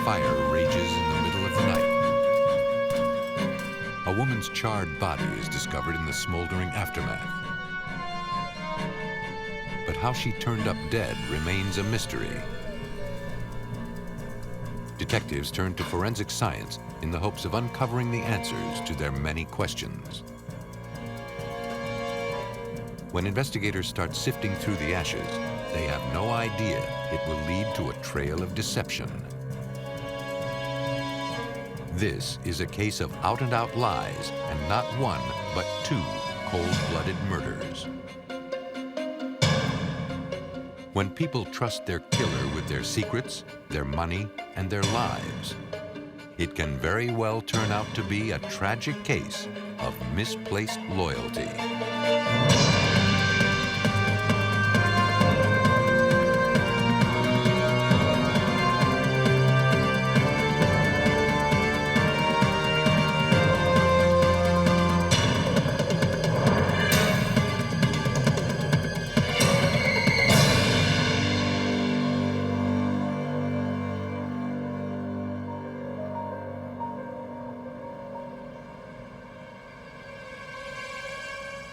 fire rages in the middle of the night. A woman's charred body is discovered in the smoldering aftermath. But how she turned up dead remains a mystery. Detectives turn to forensic science in the hopes of uncovering the answers to their many questions. When investigators start sifting through the ashes, they have no idea it will lead to a trail of deception. This is a case of out-and-out lies, and not one, but two cold-blooded murders. When people trust their killer with their secrets, their money, and their lives, it can very well turn out to be a tragic case of misplaced loyalty.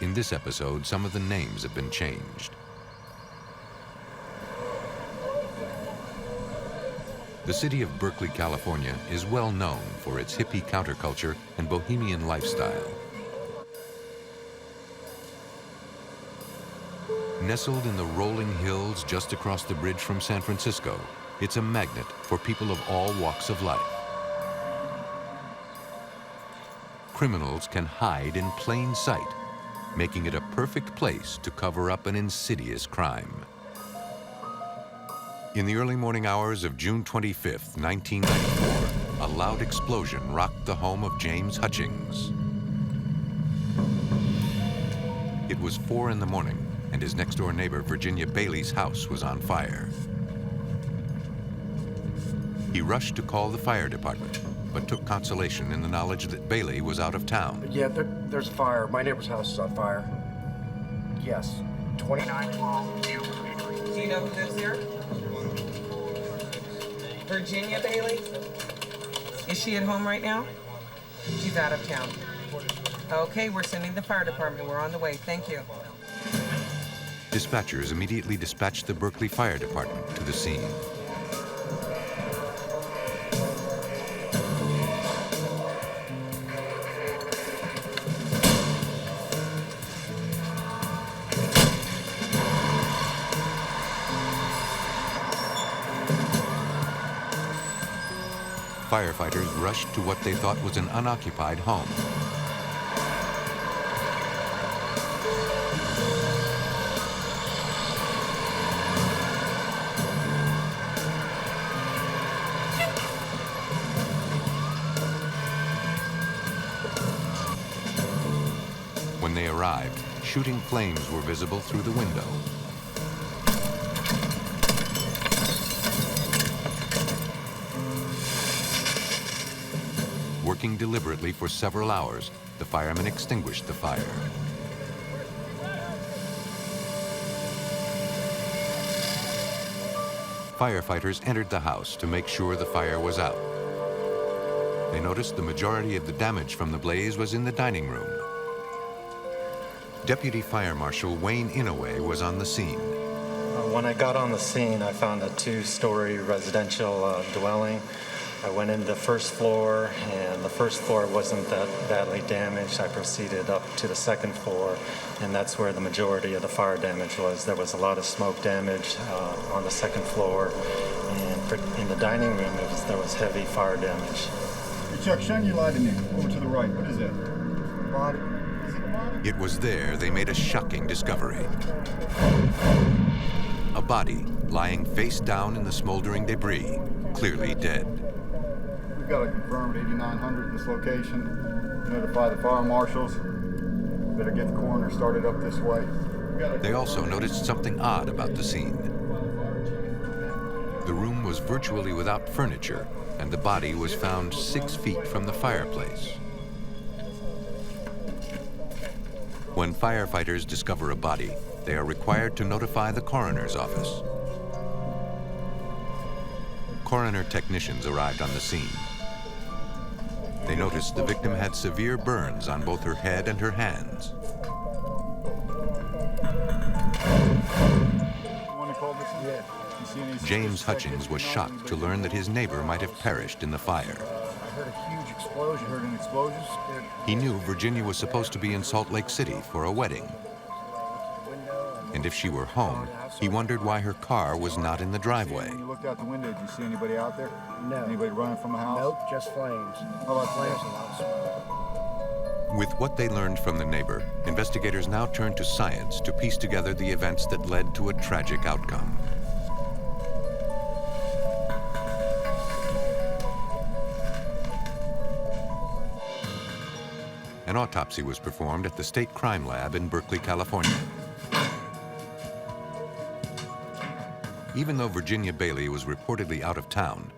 In this episode, some of the names have been changed. The city of Berkeley, California is well known for its hippie counterculture and bohemian lifestyle. Nestled in the rolling hills just across the bridge from San Francisco, it's a magnet for people of all walks of life. Criminals can hide in plain sight, making it a perfect place to cover up an insidious crime. In the early morning hours of June 25th, 1994, a loud explosion rocked the home of James Hutchings. It was 4 in the morning, and his next-door neighbor Virginia Bailey's house was on fire. He rushed to call the fire department, but took consolation in the knowledge that Bailey was out of town. Yeah, there's a fire. My neighbor's house is on fire. Yes, 2912. Do you know who lives there? Virginia Bailey? Is she at home right now? She's out of town. Okay, we're sending the fire department. We're on the way. Thank you. Dispatchers immediately dispatched the Berkeley Fire Department to the scene. Firefighters rushed to what they thought was an unoccupied home. When they arrived, shooting flames were visible through the window. Working deliberately for several hours, the firemen extinguished the fire. Firefighters entered the house to make sure the fire was out. They noticed the majority of the damage from the blaze was in the dining room. Deputy Fire Marshal Wayne Inouye was on the scene. When I got on the scene, I found a 2-story residential dwelling. I went into the first floor, and the first floor wasn't that badly damaged. I proceeded up to the second floor, and that's where the majority of the fire damage was. There was a lot of smoke damage on the second floor, and in the dining room, there was heavy fire damage. Hey Chuck, shine your light in there. Over to the right. What is that? Body? Is it a body? It was there they made a shocking discovery. A body lying face down in the smoldering debris, clearly dead. We've got a confirmed 8900 in this location. Notify the fire marshals. Better get the coroner started up this way. They also noticed something odd about the scene. The room was virtually without furniture, and the body was found 6 feet from the fireplace. When firefighters discover a body, they are required to notify the coroner's office. coroner technicians arrived on the scene. They noticed the victim had severe burns on both her head and her hands. James Hutchings was shocked to learn that his neighbor might have perished in the fire. I heard a huge explosion. Heard an explosion? He knew Virginia was supposed to be in Salt Lake City for a wedding. And if she were home, he wondered why her car was not in the driveway. When you looked out the window, did you see anybody out there? No. Anybody running from the house? Nope, just flames. How about Flames, flames? a lot of smoke. With what they learned from the neighbor, investigators now turned to science to piece together the events that led to a tragic outcome. An autopsy was performed at the State Crime Lab in Berkeley, California. Even though Virginia Bailey was reportedly out of town,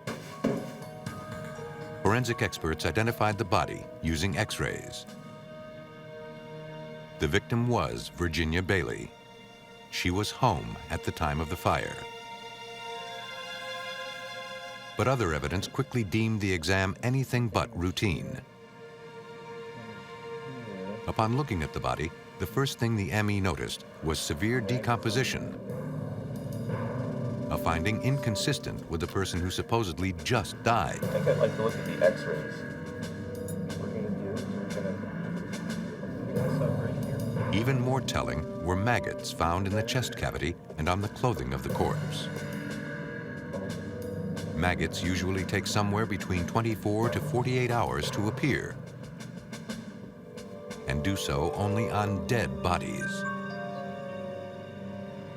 forensic experts identified the body using X-rays. The victim was Virginia Bailey. She was home at the time of the fire. But other evidence quickly deemed the exam anything but routine. Upon looking at the body, the first thing the ME noticed was severe decomposition, a finding inconsistent with the person who supposedly just died. I think I'd like to look at the X-rays. We're going to do this up right here. Even more telling were maggots found in the chest cavity and on the clothing of the corpse. Maggots usually take somewhere between 24 to 48 hours to appear, and do so only on dead bodies.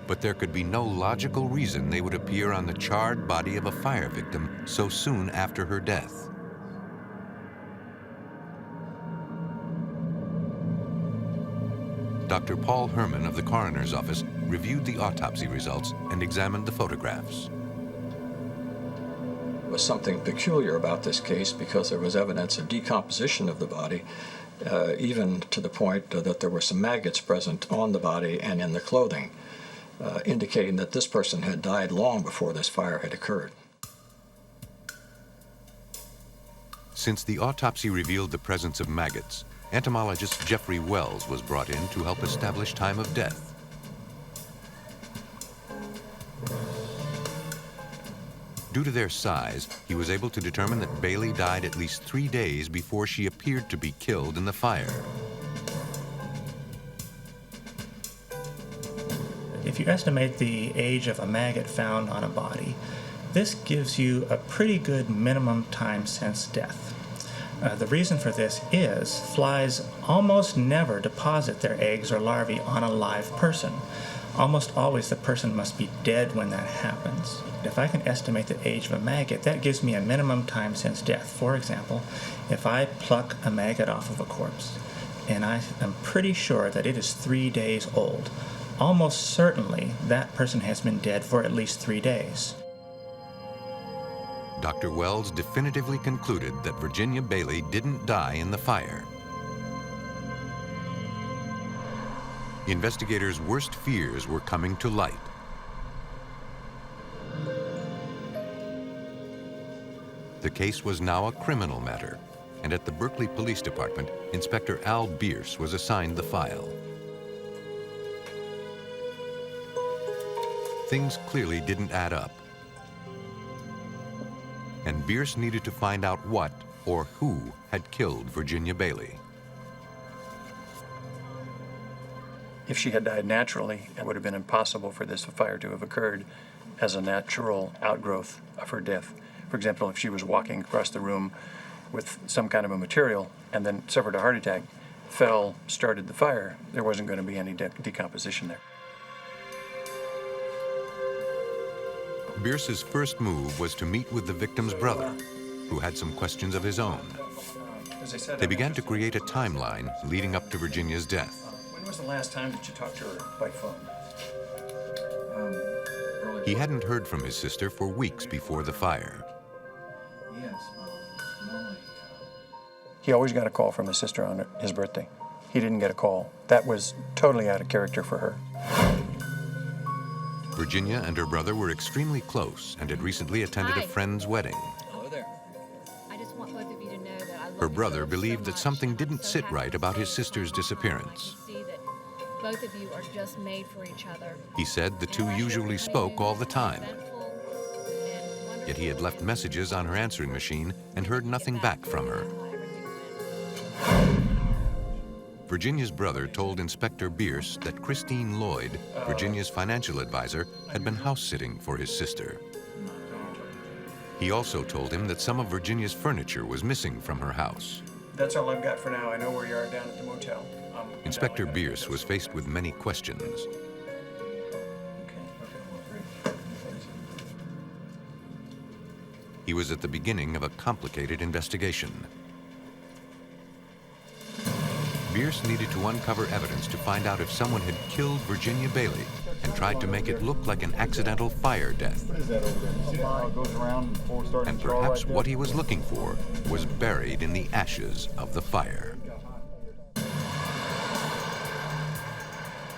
But there could be no logical reason they would appear on the charred body of a fire victim so soon after her death. Dr. Paul Herman of the coroner's office reviewed the autopsy results and examined the photographs. There was something peculiar about this case because there was evidence of decomposition of the body, even to the point that there were some maggots present on the body and in the clothing, indicating that this person had died long before this fire had occurred. Since the autopsy revealed the presence of maggots, entomologist Jeffrey Wells was brought in to help establish time of death. Due to their size, he was able to determine that Bailey died at least 3 days before she appeared to be killed in the fire. If you estimate the age of a maggot found on a body, this gives you a pretty good minimum time since death. The reason for this is flies almost never deposit their eggs or larvae on a live person. Almost always the person must be dead when that happens. If I can estimate the age of a maggot, that gives me a minimum time since death. For example, if I pluck a maggot off of a corpse, and I am pretty sure that it is 3 days old, almost certainly that person has been dead for at least 3 days. Dr. Wells definitively concluded that Virginia Bailey didn't die in the fire. Investigators' worst fears were coming to light. The case was now a criminal matter, and at the Berkeley Police Department, Inspector Al Bierce was assigned the file. Things clearly didn't add up, and Bierce needed to find out what or who had killed Virginia Bailey. If she had died naturally, it would have been impossible for this fire to have occurred as a natural outgrowth of her death. For example, if she was walking across the room with some kind of a material and then suffered a heart attack, fell, started the fire, there wasn't going to be any decomposition there. Bierce's first move was to meet with the victim's brother, who had some questions of his own. As I said, They began to create a timeline leading up to Virginia's death. When was the last time that you talked to her by phone? He hadn't heard from his sister for weeks before the fire. He always got a call from his sister on his birthday. He didn't get a call. That was totally out of character for her. Virginia and her brother were extremely close and had recently attended a Hi. friend's wedding. Hello there. I just want both of you to know that I love Her you brother both believed so that much, something and I'm didn't so sit happy right to about see his you sister's come. disappearance. I can see that both of you are just made for each other. He said the two usually spoke all the time, yet he had left messages on her answering machine and heard nothing back from her. Virginia's brother told Inspector Bierce that Christine Lloyd, Virginia's financial advisor, had been house-sitting for his sister. He also told him that some of Virginia's furniture was missing from her house. That's all I've got for now. I know where you are down at the motel. Inspector Bierce was faced with many questions. He was at the beginning of a complicated investigation. Bierce needed to uncover evidence to find out if someone had killed Virginia Bailey and tried to make it look like an accidental fire death. What is that over there? You see how it goes around before it starts And to char perhaps like what that? he was looking for was buried in the ashes of the fire.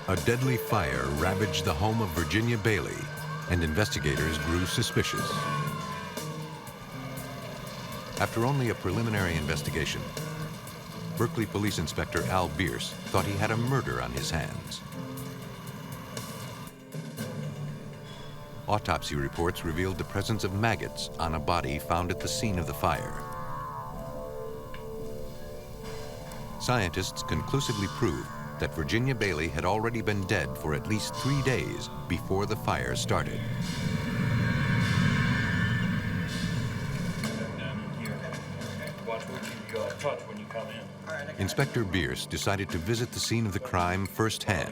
A deadly fire ravaged the home of Virginia Bailey, and investigators grew suspicious. After only a preliminary investigation, Berkeley Police Inspector Al Bierce thought he had a murder on his hands. Autopsy reports revealed the presence of maggots on a body found at the scene of the fire. Scientists conclusively proved that Virginia Bailey had already been dead for at least 3 days before the fire started. Inspector Bierce decided to visit the scene of the crime firsthand.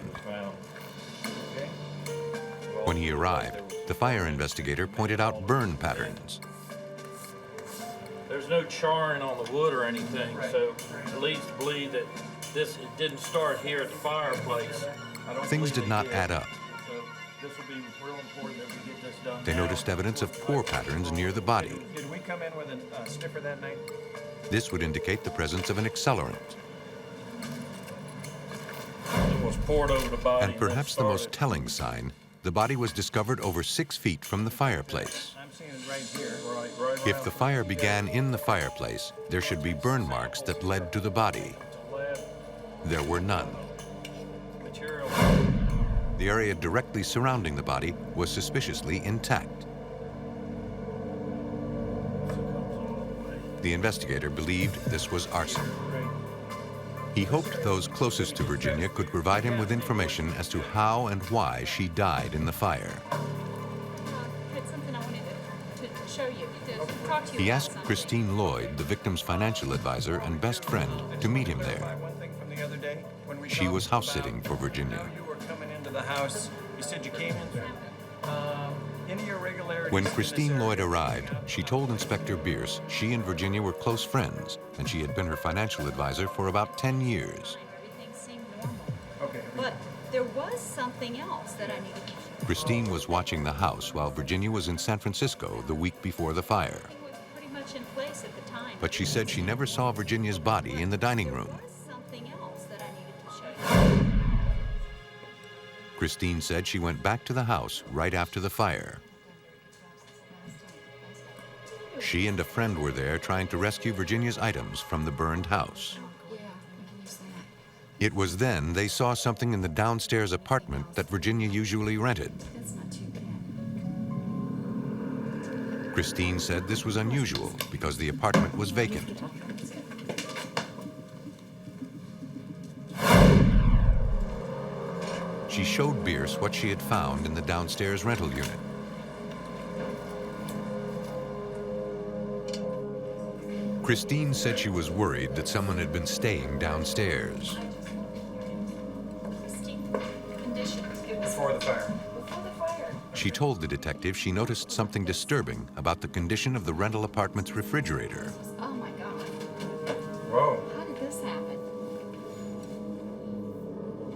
When he arrived, the fire investigator pointed out burn patterns. There's no charring on the wood or anything, so it leads to believe that it didn't start here at the fireplace. Things did not add up. So this will be real important that we get this done. They noticed evidence of pore patterns near the body. Did we come in with a sniffer that night? This would indicate the presence of an accelerant. It was poured over the body. And perhaps the most telling sign, the body was discovered over 6 feet from the fireplace. I'm seeing it right here. Right If the fire began in the fireplace, there should be burn marks that led to the body. There were none. Material. The area directly surrounding the body was suspiciously intact. The investigator believed this was arson. He hoped those closest to Virginia could provide him with information as to how and why she died in the fire. I had something I wanted to show you, to talk to you He about asked something. Christine Lloyd, the victim's financial advisor and best friend, to meet him there. One thing from the other day when we She talked was house-sitting for about Virginia. how you were coming into the house. You said you came in through. Any irregularities When in this Christine area? Lloyd arrived, she told Inspector Bierce she and Virginia were close friends, and she had been her financial advisor for about 10 years. Everything seemed normal. Okay. But there was something else that I needed to show. Christine was watching the house while Virginia was in San Francisco the week before the fire. Everything was pretty much in place at the time. But she said she never saw Virginia's body in the dining room. There was something else that I needed to show you. Christine said she went back to the house right after the fire. She and a friend were there trying to rescue Virginia's items from the burned house. Yeah, we can use that. It was then they saw something in the downstairs apartment that Virginia usually rented. That's not too bad. Christine said this was unusual because the apartment was vacant. She showed Bierce what she had found in the downstairs rental unit. Christine said she was worried that someone had been staying downstairs. Conditions. It was Before the fire. before the fire. She told the detective she noticed something disturbing about the condition of the rental apartment's refrigerator. Oh my God. Whoa. How did this happen?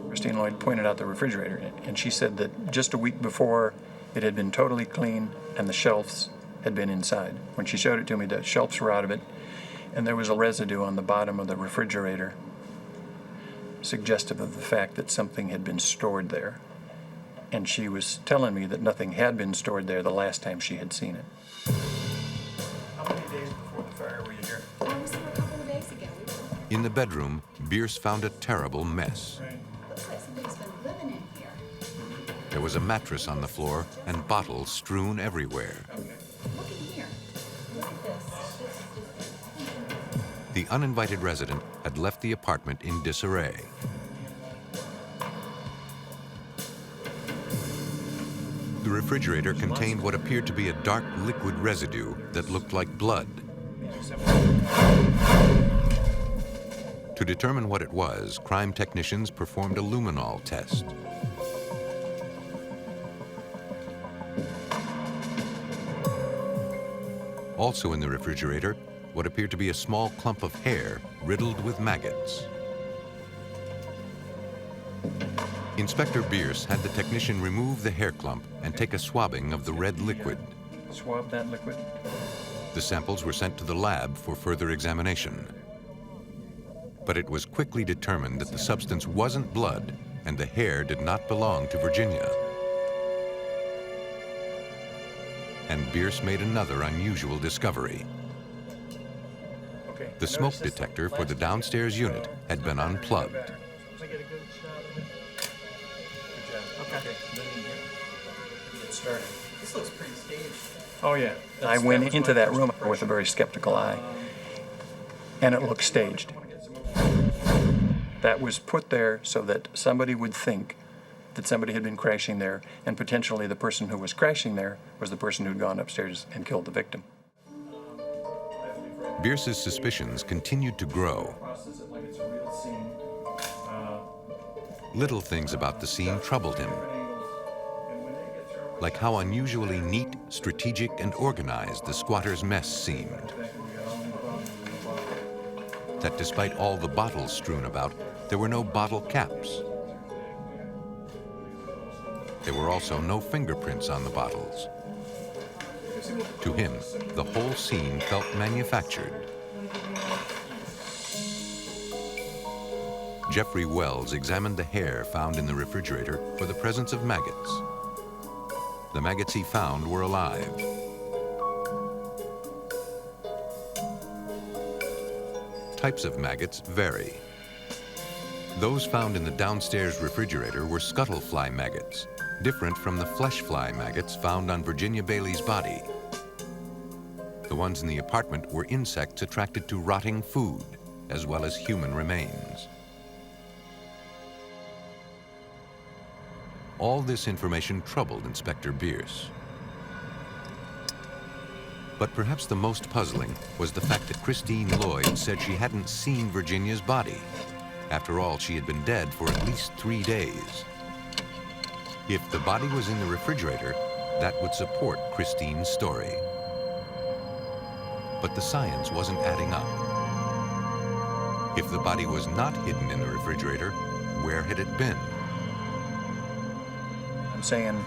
Christine Lloyd pointed out the refrigerator, and she said that just a week before, it had been totally clean and the shelves had been inside. When she showed it to me, the shelves were out of it, and there was a residue on the bottom of the refrigerator, suggestive of the fact that something had been stored there. And she was telling me that nothing had been stored there the last time she had seen it. How many days before the fire were you here? I was here a couple of days ago. In the bedroom, Bierce found a terrible mess. Looks like somebody's been living in here. There was a mattress on the floor and bottles strewn everywhere. Look in here. Look at this. The uninvited resident had left the apartment in disarray. The refrigerator contained what appeared to be a dark liquid residue that looked like blood. To determine what it was, crime technicians performed a luminol test. Also in the refrigerator, what appeared to be a small clump of hair riddled with maggots. Inspector Bierce had the technician remove the hair clump and take a swabbing of the red liquid. Swab that liquid. The samples were sent to the lab for further examination. But it was quickly determined that the substance wasn't blood and the hair did not belong to Virginia. And Bierce made another unusual discovery. The smoke detector for the downstairs unit had been unplugged. This looks pretty staged. Oh, yeah. I went into that room with a very skeptical eye, and it looked staged. That was put there so that somebody would think that somebody had been crashing there, and potentially the person who was crashing there was the person who'd gone upstairs and killed the victim. Bierce's suspicions continued to grow. Little things about the scene troubled him, like how unusually neat, strategic, and organized the squatter's mess seemed. That despite all the bottles strewn about, there were no bottle caps. There were also no fingerprints on the bottles. To him, the whole scene felt manufactured. Jeffrey Wells examined the hair found in the refrigerator for the presence of maggots. The maggots he found were alive. Types of maggots vary. Those found in the downstairs refrigerator were scuttlefly maggots, different from the flesh fly maggots found on Virginia Bailey's body. The ones in the apartment were insects attracted to rotting food, as well as human remains. All this information troubled Inspector Bierce. But perhaps the most puzzling was the fact that Christine Lloyd said she hadn't seen Virginia's body. After all, she had been dead for at least 3 days. If the body was in the refrigerator, that would support Christine's story. But the science wasn't adding up. If the body was not hidden in the refrigerator, where had it been? I'm saying,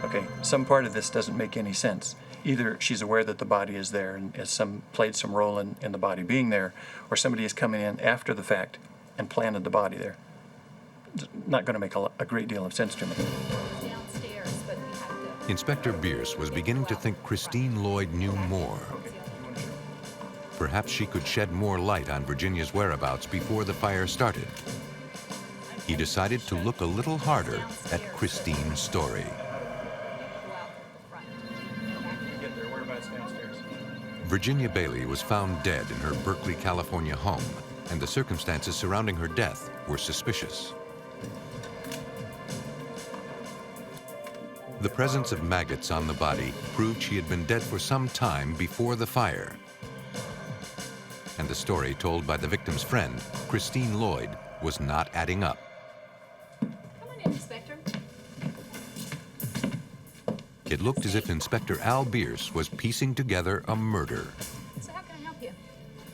okay, some part of this doesn't make any sense. Either she's aware that the body is there and has played some role in the body being there, or somebody is coming in after the fact and planted the body there. It's not going to make a great deal of sense to me. Downstairs, but we have to. Inspector Bierce was beginning to think Christine Lloyd knew more. Perhaps she could shed more light on Virginia's whereabouts before the fire started. He decided to look a little harder at Christine's story. Virginia Bailey was found dead in her Berkeley, California home, and the circumstances surrounding her death were suspicious. The presence of maggots on the body proved she had been dead for some time before the fire. And the story told by the victim's friend, Christine Lloyd, was not adding up. Come on in, Inspector. It looked as if Inspector Al Bierce was piecing together a murder. So how can I help you?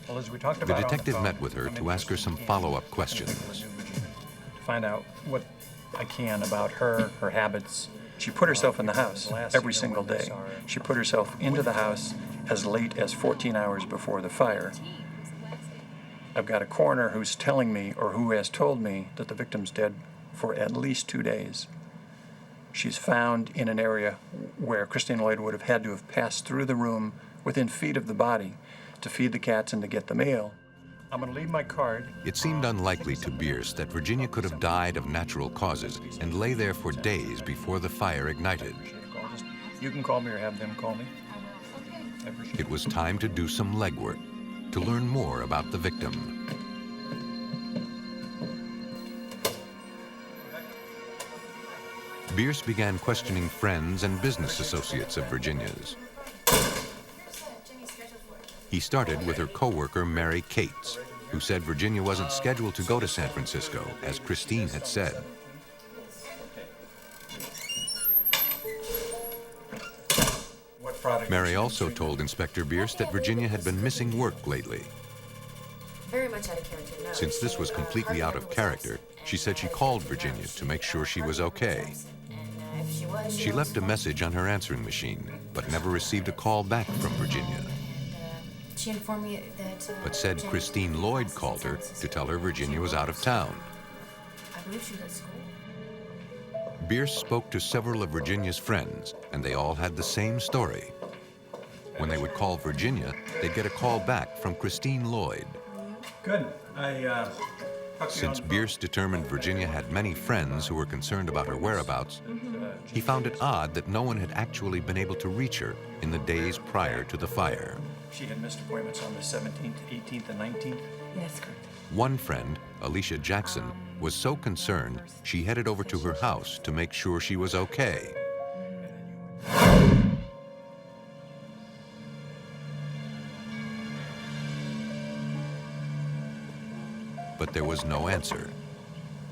Well, as we talked The about detective met with her to ask her some follow-up questions. Find out what I can about her habits. She put herself in the house every single day. She put herself into the house as late as 14 hours before the fire. I've got a coroner who's telling me, or who has told me, that the victim's dead for at least 2 days. She's found in an area where Christine Lloyd would have had to have passed through the room within feet of the body to feed the cats and to get the mail. I'm going to leave my card. It seemed unlikely to Bierce that Virginia could have died of natural causes and lay there for days before the fire ignited. You can call me or have them call me. It was time to do some legwork, to learn more about the victim. Bierce began questioning friends and business associates of Virginia's. He started with her co-worker, Mary Cates, who said Virginia wasn't scheduled to go to San Francisco, as Christine had said. Mary also told Inspector Bierce that Virginia had been missing work lately. Very much out of character, no. Since this was completely out of character, she said she called Virginia to make sure she was okay. She left a message on her answering machine, but never received a call back from Virginia. She informed me that... But said Christine Lloyd called her to tell her Virginia was out of town. I believe she was at school. Bierce spoke to several of Virginia's friends, and they all had the same story. When they would call Virginia, they'd get a call back from Christine Lloyd. Good. Since Bierce determined Virginia had many friends who were concerned about her whereabouts, he found it odd that no one had actually been able to reach her in the days prior to the fire. She had missed appointments on the 17th, 18th, and 19th? Yes, correct. One friend, Alicia Jackson, was so concerned she headed over to her house to make sure she was okay. But there was no answer.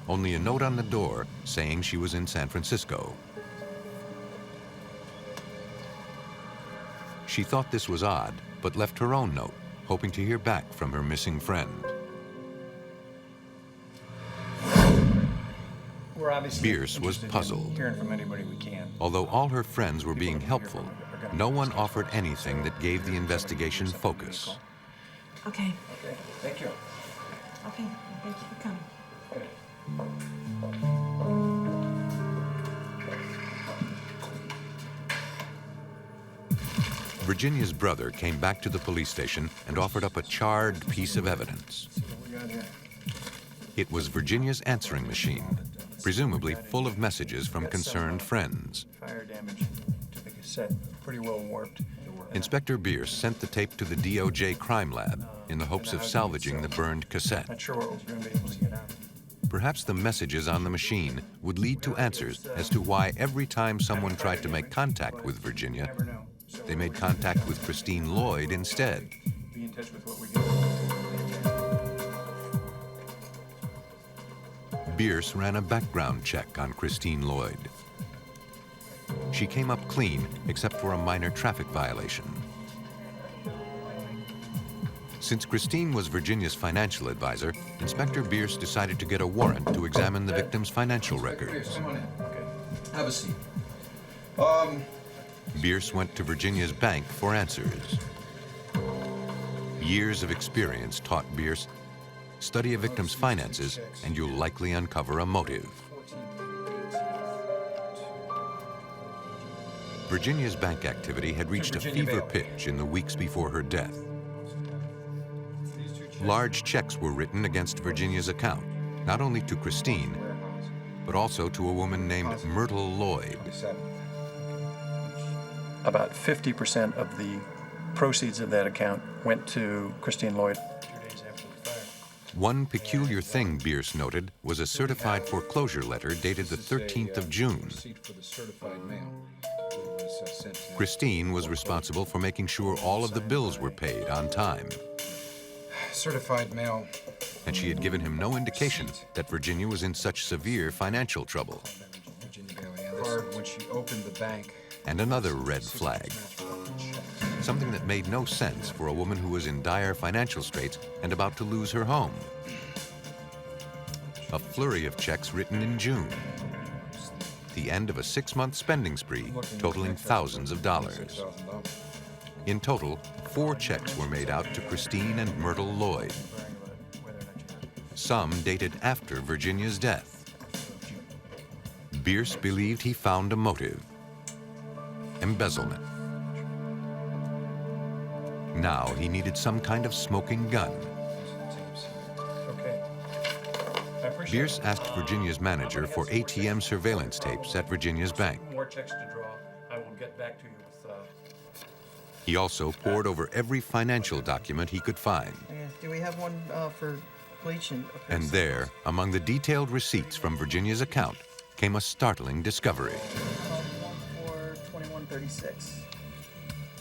Only a note on the door saying she was in San Francisco. She thought this was odd, but left her own note, hoping to hear back from her missing friend. We're obviously Bierce was puzzled. Hearing from anybody we can. Although all her friends were being helpful, no one offered anything that gave the investigation focus. Okay. Okay, thank you. Okay, thank you for coming. Virginia's brother came back to the police station and offered up a charred piece of evidence. It was Virginia's answering machine, presumably full of messages from concerned friends. Fire damage to the cassette, pretty well warped. Inspector Bierce sent the tape to the DOJ crime lab in the hopes of salvaging the burned cassette. Not sure what we're going to be able to get out. Perhaps the messages on the machine would lead to answers as to why every time someone tried to make contact with Virginia, they made contact with Christine Lloyd instead. Be in touch with what we get. Bierce ran a background check on Christine Lloyd. She came up clean, except for a minor traffic violation. Since Christine was Virginia's financial advisor, Inspector Bierce decided to get a warrant to examine the victim's financial records. Come on in. Okay. Have a seat. Bierce went to Virginia's bank for answers. Years of experience taught Bierce, study a victim's finances and you'll likely uncover a motive. Virginia's bank activity had reached a fever pitch in the weeks before her death. Large checks were written against Virginia's account, not only to Christine, but also to a woman named Myrtle Lloyd. About 50% of the proceeds of that account went to Christine Lloyd. 2 days after the fire. One peculiar thing Bierce noted was a certified foreclosure letter dated the 13th of June. Christine was responsible for making sure all of the bills were paid on time. Certified mail. And she had given him no indication that Virginia was in such severe financial trouble. When she opened the bank. And another red flag. Something that made no sense for a woman who was in dire financial straits and about to lose her home. A flurry of checks written in June. The end of a 6-month spending spree totaling thousands of dollars. In total, 4 checks were made out to Christine and Myrtle Lloyd. Some dated after Virginia's death. Bierce believed he found a motive: embezzlement. Now he needed some kind of smoking gun. Okay. I appreciate Bierce it. asked Virginia's manager for ATM surveillance tapes at Virginia's bank. More checks to draw. I will get back to you with. He also pored over every financial document he could find. Do we have one for bleach and? And there, among the detailed receipts from Virginia's account, came a startling discovery. One for 2136.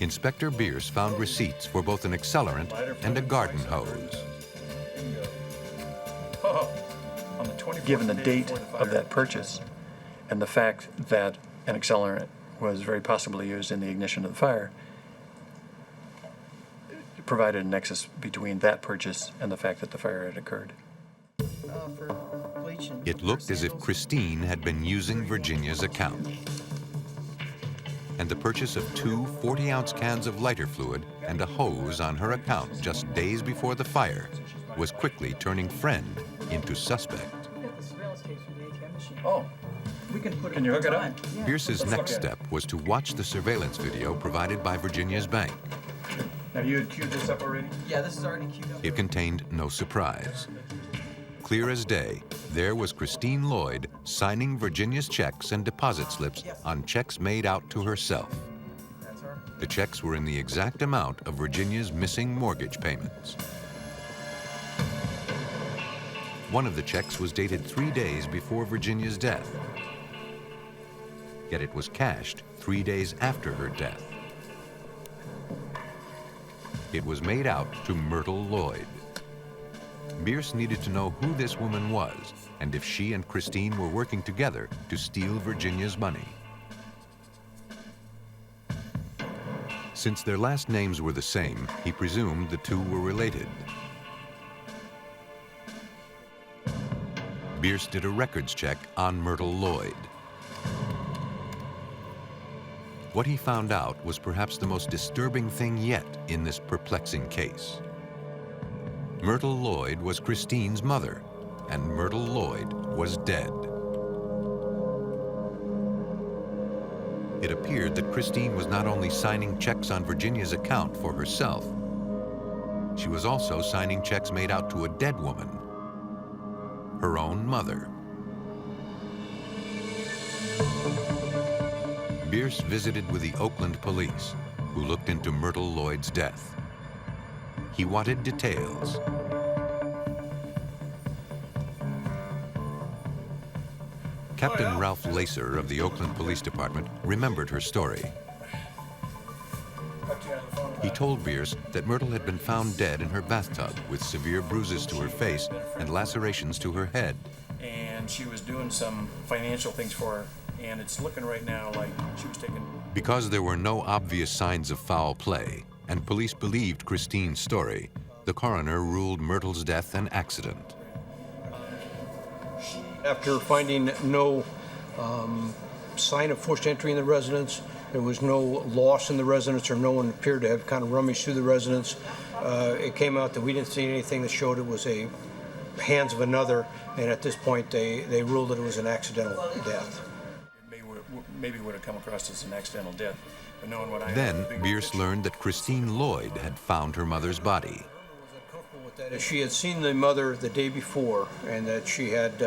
Inspector Bierce found receipts for both an accelerant and a garden hose. On the 24th, given the date of that purchase and the fact that an accelerant was very possibly used in the ignition of the fire, it provided a nexus between that purchase and the fact that the fire had occurred. For bleach and. It looked as if Christine had been using Virginia's account. And the purchase of two 40-ounce cans of lighter fluid and a hose on her account just days before the fire was quickly turning friend into suspect. We got the surveillance tapes from the ATM machine. Oh. We can put it. Can you hook it up? Yeah. Bierce's next step was to watch the surveillance video provided by Virginia's bank. Have you queued this up already? Yeah, this is already queued up. It contained no surprise. Clear as day, there was Christine Lloyd signing Virginia's checks and deposit slips on checks made out to herself. That's her. The checks were in the exact amount of Virginia's missing mortgage payments. One of the checks was dated 3 days before Virginia's death. Yet it was cashed 3 days after her death. It was made out to Myrtle Lloyd. Bierce needed to know who this woman was and if she and Christine were working together to steal Virginia's money. Since their last names were the same, he presumed the two were related. Bierce did a records check on Myrtle Lloyd. What he found out was perhaps the most disturbing thing yet in this perplexing case. Myrtle Lloyd was Christine's mother, and Myrtle Lloyd was dead. It appeared that Christine was not only signing checks on Virginia's account for herself, she was also signing checks made out to a dead woman, her own mother. Bierce visited with the Oakland police, who looked into Myrtle Lloyd's death. He wanted details. Captain Ralph Lacer of the Oakland Police Department remembered her story. He told Bierce that Myrtle had been found dead in her bathtub with severe bruises to her face and lacerations to her head. And she was doing some financial things for her, and it's looking right now like she was taking... Because there were no obvious signs of foul play, and police believed Christine's story, the coroner ruled Myrtle's death an accident. After finding no sign of forced entry in the residence, there was no loss in the residence, or no one appeared to have kind of rummaged through the residence. It came out that we didn't see anything that showed it was a hands of another, and at this point they ruled that it was an accidental death. Maybe would have come across as an accidental death, but knowing what I Then Bierce learned that Christine Lloyd had found her mother's body. She had seen the mother the day before, and that she had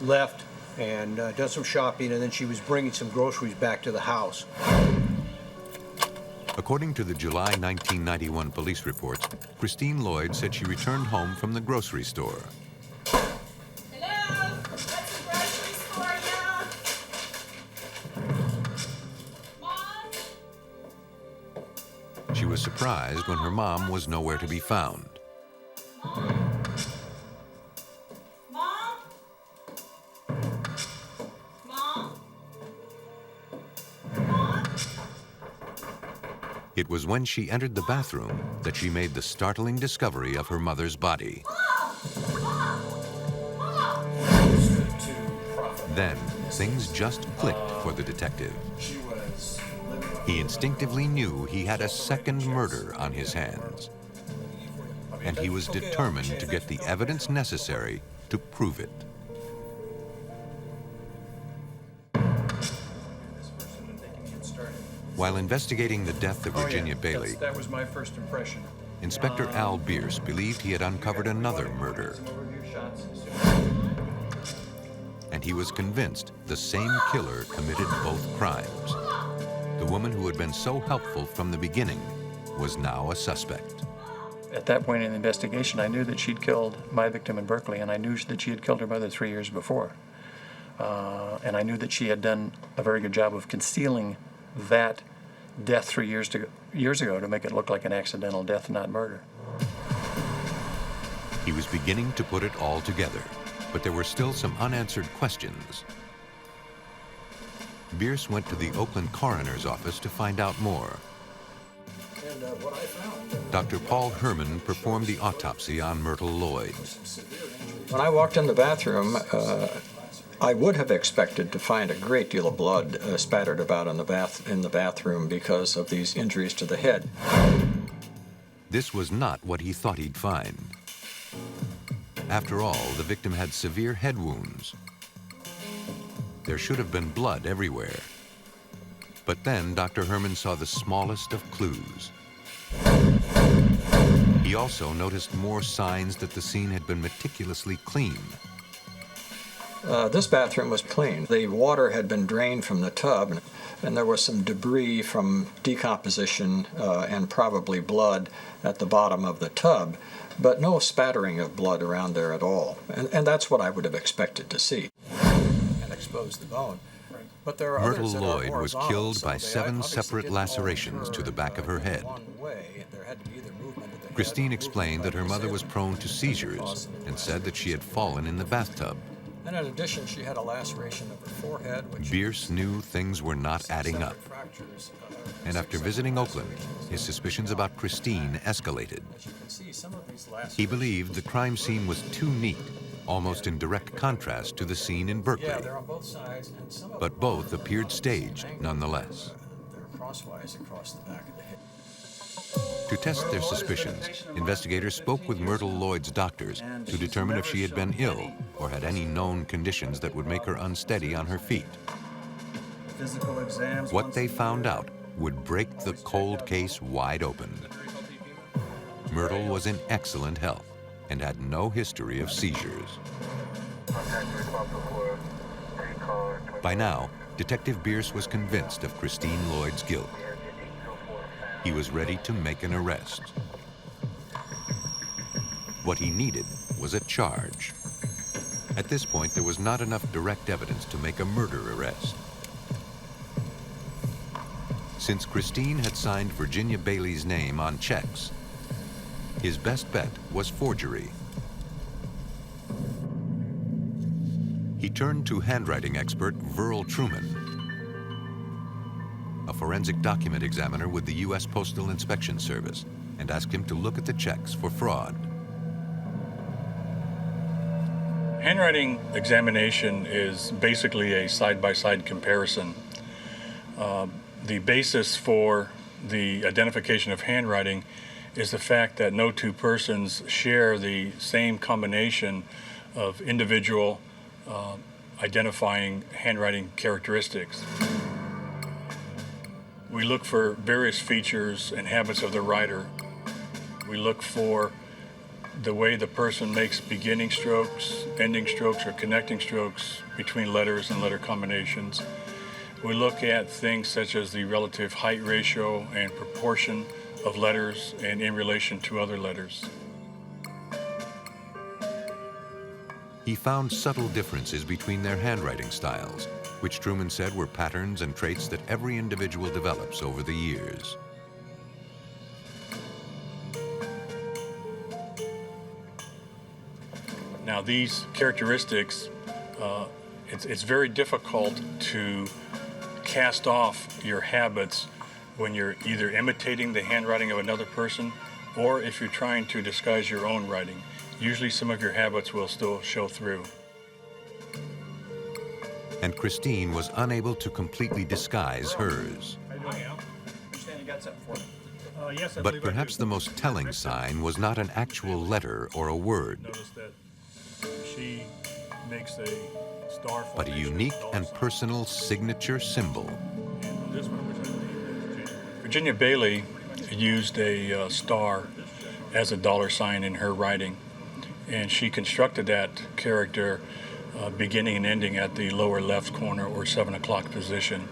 left and done some shopping, and then she was bringing some groceries back to the house. According to the July 1991 police reports, Christine Lloyd said she returned home from the grocery store. Hello? What's the grocery store, y'all? Mom? She was surprised when her mom was nowhere to be found. Mom? Mom? Mom? It was when she entered the bathroom that she made the startling discovery of her mother's body. Then, things just clicked for the detective. He instinctively knew he had a second murder on his hands, and he was determined to get the evidence necessary to prove it. While investigating the death of Virginia Bailey, That was my first impression. Inspector Al Bierce believed he had uncovered another murder. And he was convinced the same killer committed both crimes. The woman who had been so helpful from the beginning was now a suspect. At that point in the investigation, I knew that she'd killed my victim in Berkeley, and I knew that she had killed her mother 3 years before. And I knew that she had done a very good job of concealing that death 3 years ago to make it look like an accidental death, not murder. He was beginning to put it all together, but there were still some unanswered questions. Bierce went to the Oakland coroner's office to find out more. What I found, Dr. Paul Herman performed the autopsy on Myrtle Lloyd. when I walked in the bathroom, I would have expected to find a great deal of blood spattered about in the bathroom because of these injuries to the head. This was not what he thought he'd find. After all, the victim had severe head wounds. There should have been blood everywhere. But then Dr. Herman saw the smallest of clues. He also noticed more signs that the scene had been meticulously cleaned. This bathroom was clean. The water had been drained from the tub, and there was some debris from decomposition and probably blood at the bottom of the tub, but no spattering of blood around there at all. And that's what I would have expected to see. And expose the bone. But there are Myrtle others that are Lloyd was horizontal, killed so by they 7 obviously separate didn't all lacerations occur, to the back of her head. one way. There had to be either movement of the head Christine or explained movement that her of the mother was head. prone to seizures and said that she had fallen in the bathtub. And in addition, she had a laceration of her forehead, which Bierce knew things were not adding up. fractures. And after visiting Oakland, his suspicions about Christine escalated. As you can see, some of these lacerations. He believed the crime scene was too neat, almost in direct contrast to the scene in Berkeley. Yeah, they're on both sides, and some of But both appeared staged nonetheless. they're crosswise across the back of the head. To test their suspicions, investigators spoke with Myrtle Lloyd's doctors to determine if she had been ill or had any known conditions that would make her unsteady on her feet. Physical exams. What they found out would break the cold case wide open. Myrtle was in excellent health and had no history of seizures. By now, Detective Bierce was convinced of Christine Lloyd's guilt. He was ready to make an arrest. What he needed was a charge. At this point, there was not enough direct evidence to make a murder arrest. Since Christine had signed Virginia Bailey's name on checks, his best bet was forgery. He turned to handwriting expert Verl Truman, a forensic document examiner with the U.S. Postal Inspection Service, and asked him to look at the checks for fraud. Handwriting examination is basically a side-by-side comparison. The basis for the identification of handwriting is the fact that no two persons share the same combination of individual identifying handwriting characteristics. We look for various features and habits of the writer. We look for the way the person makes beginning strokes, ending strokes, or connecting strokes between letters and letter combinations. We look at things such as the relative height ratio and proportion of letters and in relation to other letters. He found subtle differences between their handwriting styles, which Truman said were patterns and traits that every individual develops over the years. Now, these characteristics, it's very difficult to cast off your habits when you're either imitating the handwriting of another person or if you're trying to disguise your own writing. Usually some of your habits will still show through. And Christine was unable to completely disguise hers. Understand you got something for me? Yes, I But believe I perhaps do. the most telling sign was not an actual letter or a word, Notice that she makes a star but a formation unique dollar and sign. personal signature symbol. And on this one, which I believe is Virginia Bailey used a star as a $sign in her writing, and she constructed that character beginning and ending at the lower left corner or 7 o'clock position.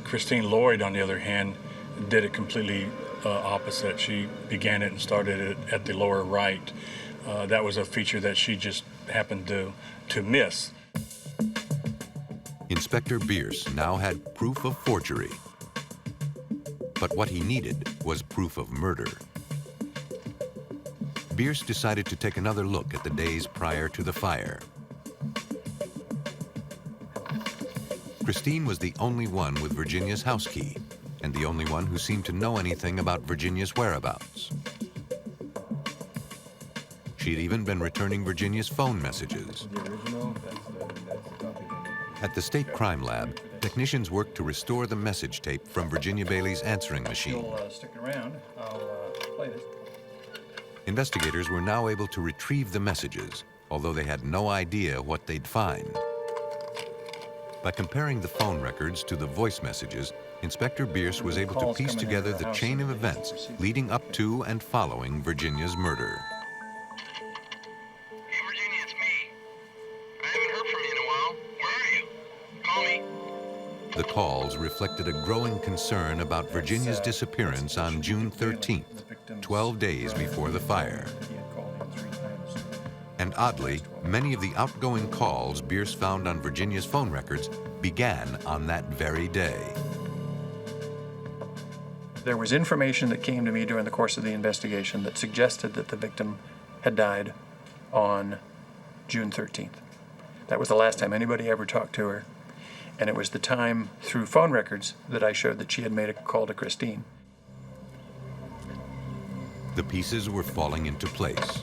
Christine Lloyd, on the other hand, did it completely opposite. She began it and started it at the lower right. That was a feature that she just happened to miss. Inspector Bierce now had proof of forgery. But what he needed was proof of murder. Bierce decided to take another look at the days prior to the fire. Christine was the only one with Virginia's house key, and the only one who seemed to know anything about Virginia's whereabouts. She had even been returning Virginia's phone messages. At the State Crime Lab, technicians worked to restore the message tape from Virginia Bailey's answering machine. Stick around. I'll play this. Investigators were now able to retrieve the messages, although they had no idea what they'd find. By comparing the phone records to the voice messages, Inspector Bierce was able to piece together the chain of events leading up to and following Virginia's murder. Hey, Virginia, it's me. I haven't heard from you in a while. Where are you? Call me. The calls reflected a growing concern about Virginia's disappearance on June 13th, 12 days before the fire. And oddly, many of the outgoing calls Bierce found on Virginia's phone records began on that very day. There was information that came to me during the course of the investigation that suggested that the victim had died on June 13th. That was the last time anybody ever talked to her. And it was the time through phone records that I showed that she had made a call to Christine. The pieces were falling into place.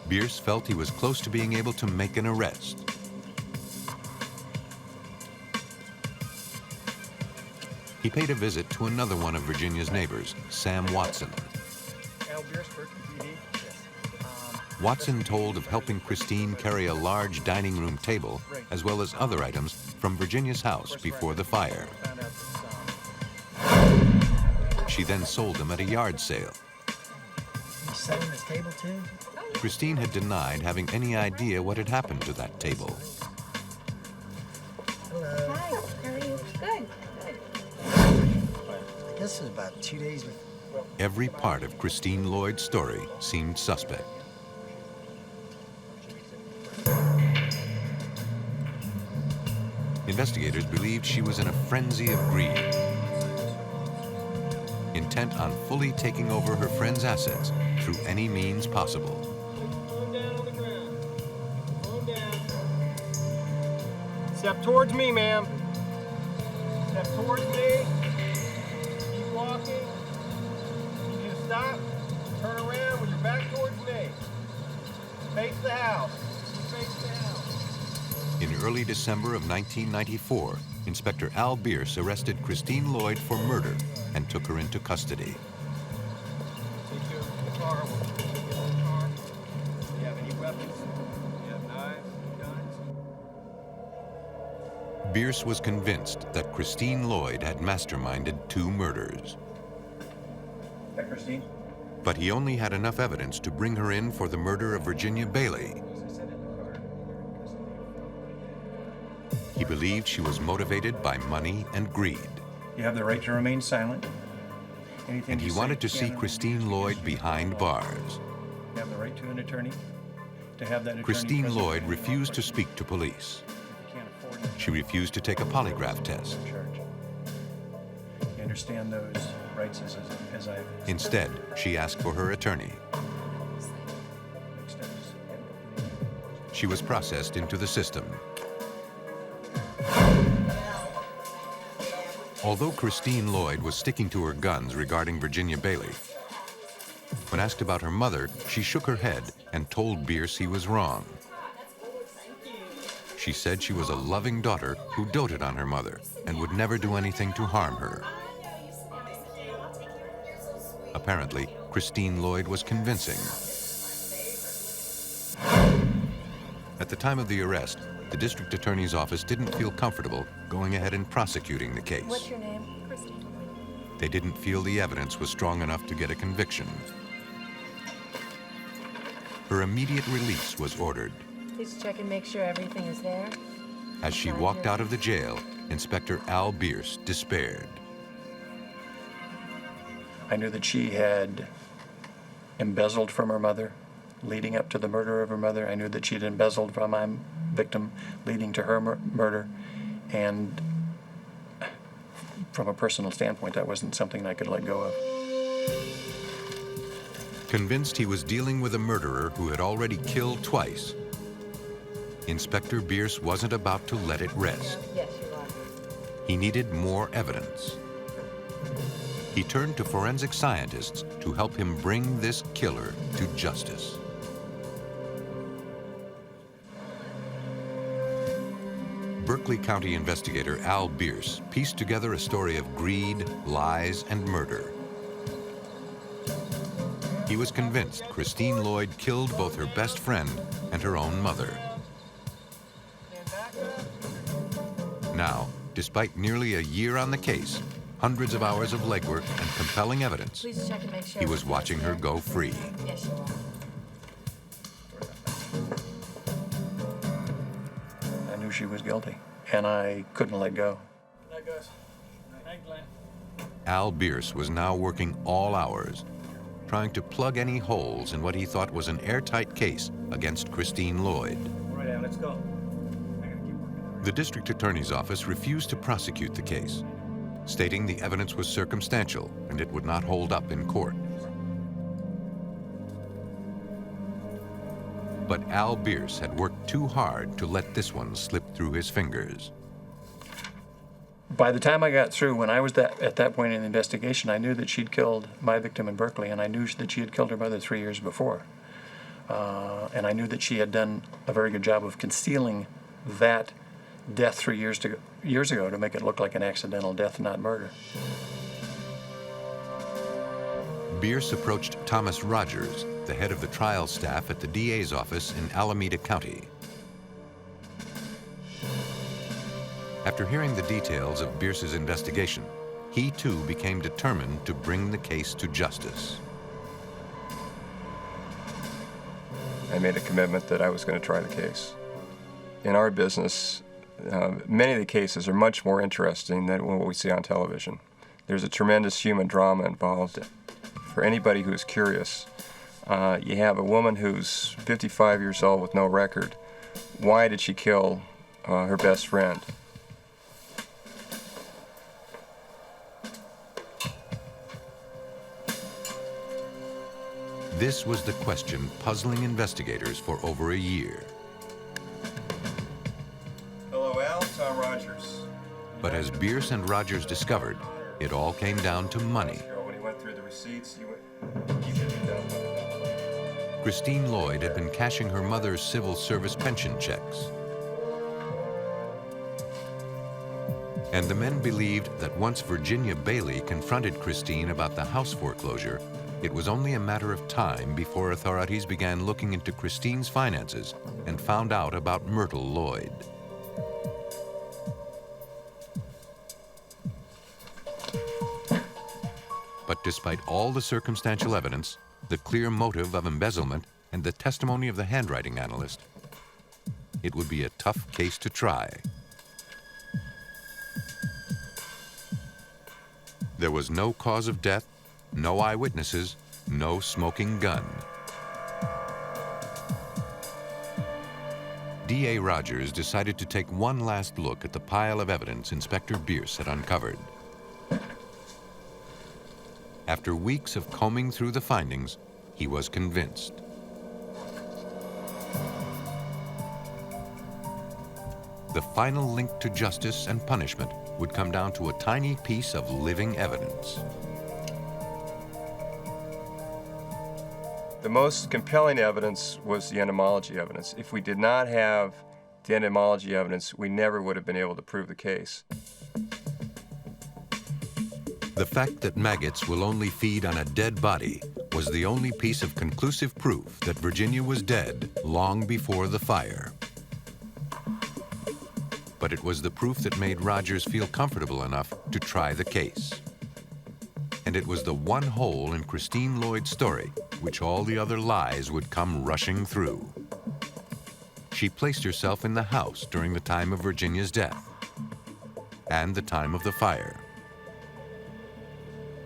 Bierce felt he was close to being able to make an arrest. He paid a visit to another one of Virginia's neighbors, Sam Watson. Watson told of helping Christine carry a large dining room table, as well as other items from Virginia's house before the fire. She then sold them at a yard sale. You selling this table too? Christine had denied having any idea what had happened to that table. Hello. Hi, how are you? Good, good. I guess it was about 2 days before. Every part of Christine Lloyd's story seemed suspect. Investigators believed she was in a frenzy of greed, intent on fully taking over her friend's assets through any means possible. Step towards me, ma'am. Step towards me. Keep walking. Need you to stop. Turn around with your back towards me. Face the house. Face the house. In early December of 1994, Inspector Al Bierce arrested Christine Lloyd for murder and took her into custody. Take you over to the car. We'll get you in the car. Do you have any weapons? Do you have knives, guns? Bierce was convinced that Christine Lloyd had masterminded 2 murders. Hey, Christine. But he only had enough evidence to bring her in for the murder of Virginia Bailey. He believed she was motivated by money and greed. You have the right to remain silent. Anything And he you say wanted to see can and Christine Lloyd behind bars. You have the right to an attorney. To have that attorney Christine present Lloyd when you refused to question. speak to police. If you can't afford it, She refused to take a polygraph test. charge. You understand those rights as I Instead, she asked for her attorney. next steps. She was processed into the system. Although Christine Lloyd was sticking to her guns regarding Virginia Bailey, when asked about her mother, she shook her head and told Bierce he was wrong. She said she was a loving daughter who doted on her mother and would never do anything to harm her. Apparently, Christine Lloyd was convincing. At the time of the arrest, the district attorney's office didn't feel comfortable going ahead and prosecuting the case. What's your name? they didn't feel the evidence was strong enough to get a conviction. Her immediate release was ordered. Please check and make sure everything is there. As she walked out of the jail, Inspector Al Bierce despaired. I knew that she had embezzled from her mother, leading up to the murder of her mother. I knew that she had embezzled from my victim, leading to her murder. And from a personal standpoint, that wasn't something I could let go of. Convinced he was dealing with a murderer who had already killed twice, Inspector Bierce wasn't about to let it rest. Yes, you are. He needed more evidence. He turned to forensic scientists to help him bring this killer to justice. Berkeley County investigator Al Bierce pieced together a story of greed, lies, and murder. He was convinced Christine Lloyd killed both her best friend and her own mother. Now, despite nearly a year on the case, hundreds of hours of legwork and compelling evidence, Please check and make sure he was watching her go free. Yes, you are. I knew she was guilty, and I couldn't let go. Night, guys. Night, Glenn. Al Bierce was now working all hours, trying to plug any holes in what he thought was an airtight case against Christine Lloyd. Right now, let's go. The district attorney's office refused to prosecute the case, stating the evidence was circumstantial and it would not hold up in court. But Al Bierce had worked too hard to let this one slip through his fingers. By the time I got through, when I was at that point in the investigation, I knew that she'd killed my victim in Berkeley, and I knew that she had killed her mother 3 years before. And I knew that she had done a very good job of concealing that death 3 years ago to make it look like an accidental death, not murder. Bierce approached Thomas Rogers, the head of the trial staff at the DA's office in Alameda County. After hearing the details of Bierce's investigation, he too became determined to bring the case to justice. I made a commitment that I was going to try the case. In our business, many of the cases are much more interesting than what we see on television. There's a tremendous human drama involved. For anybody who's curious, you have a woman who's 55 years old with no record. Why did she kill her best friend? This was the question puzzling investigators for over a year. Hello, Al. Tom Rogers. But as Bierce and Rogers discovered, it all came down to money. When he went through the receipts, he should be done. Christine Lloyd had been cashing her mother's civil service pension checks. And the men believed that once Virginia Bailey confronted Christine about the house foreclosure, it was only a matter of time before authorities began looking into Christine's finances and found out about Myrtle Lloyd. But despite all the circumstantial evidence, the clear motive of embezzlement, and the testimony of the handwriting analyst, it would be a tough case to try. There was no cause of death, no eyewitnesses, no smoking gun. D.A. Rogers decided to take one last look at the pile of evidence Inspector Bierce had uncovered. After weeks of combing through the findings, he was convinced. The final link to justice and punishment would come down to a tiny piece of living evidence. The most compelling evidence was the entomology evidence. If we did not have the entomology evidence, we never would have been able to prove the case. The fact that maggots will only feed on a dead body was the only piece of conclusive proof that Virginia was dead long before the fire. But it was the proof that made Rogers feel comfortable enough to try the case. And it was the one hole in Christine Lloyd's story which all the other lies would come rushing through. She placed herself in the house during the time of Virginia's death and the time of the fire.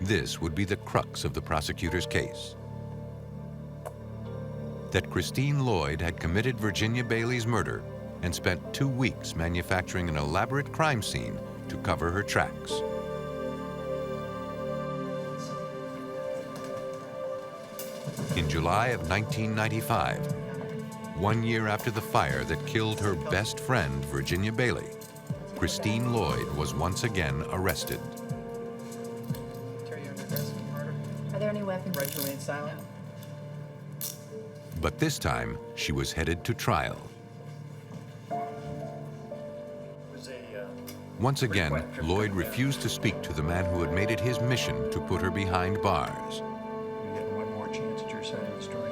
This would be the crux of the prosecutor's case. That Christine Lloyd had committed Virginia Bailey's murder and spent 2 weeks manufacturing an elaborate crime scene to cover her tracks. In July of 1995, 1 year after the fire that killed her best friend, Virginia Bailey, Christine Lloyd was once again arrested. Are there any weapons? Right to remain silent. But this time, she was headed to trial. Once again, Lloyd refused to speak to the man who had made it his mission to put her behind bars. You're getting one more chance at your side of the story.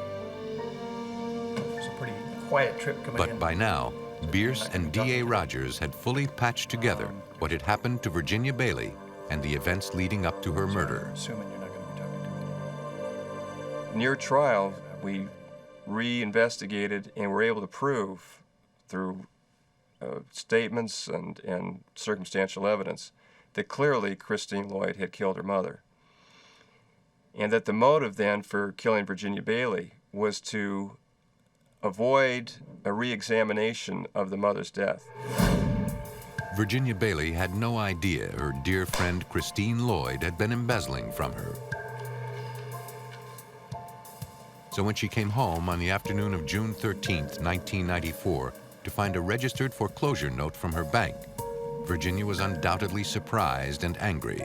It's a pretty quiet trip coming in. But by now, Bierce and D.A. Rogers had fully patched together what had happened to Virginia Bailey and the events leading up to her murder. Assuming you're not going to be talking to me. Near trial, we re-investigated and were able to prove through statements and circumstantial evidence that clearly Christine Lloyd had killed her mother. And that the motive then for killing Virginia Bailey was to avoid a re-examination of the mother's death. Virginia Bailey had no idea her dear friend Christine Lloyd had been embezzling from her. So when she came home on the afternoon of June 13th, 1994, to find a registered foreclosure note from her bank, Virginia was undoubtedly surprised and angry.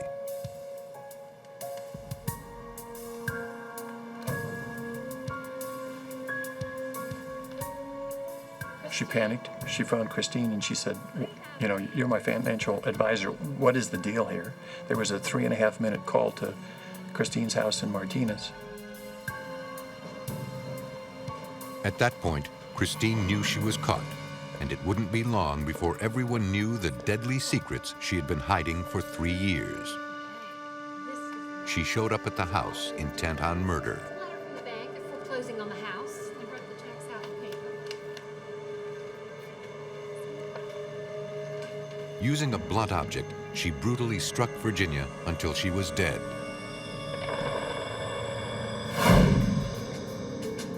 She panicked. She found Christine and she said, you know, you're my financial advisor. What is the deal here? There was a 3.5-minute call to Christine's house in Martinez. At that point, Christine knew she was caught, and it wouldn't be long before everyone knew the deadly secrets she had been hiding for 3 years. She showed up at the house intent on murder. The bank, they're foreclosing on the house. They wrote the checks out in paper. Using a blunt object, she brutally struck Virginia until she was dead.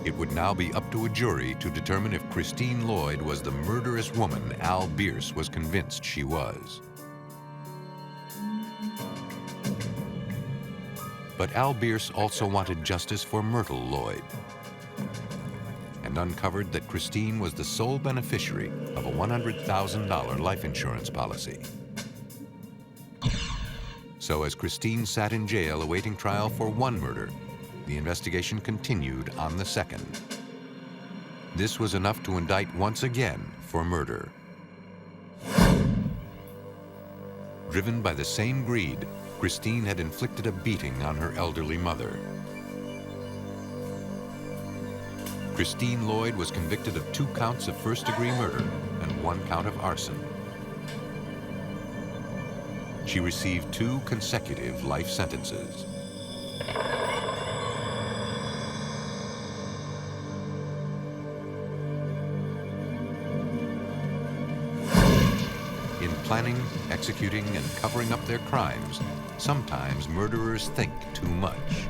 It would now be up to a jury to determine if Christine Lloyd was the murderous woman Al Bierce was convinced she was. But Al Bierce also wanted justice for Myrtle Lloyd and uncovered that Christine was the sole beneficiary of a $100,000 life insurance policy. So as Christine sat in jail awaiting trial for one murder, the investigation continued on the second. This was enough to indict once again for murder. Driven by the same greed, Christine had inflicted a beating on her elderly mother. Christine Lloyd was convicted of 2 counts of first-degree murder and 1 count of arson. She received 2 consecutive life sentences. In planning, executing, and covering up their crimes, sometimes murderers think too much.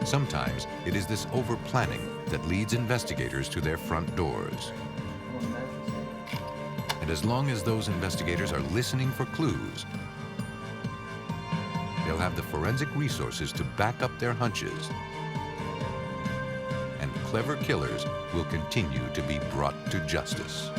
Sometimes it is this over-planning that leads investigators to their front doors. And as long as those investigators are listening for clues, they'll have the forensic resources to back up their hunches. And clever killers will continue to be brought to justice.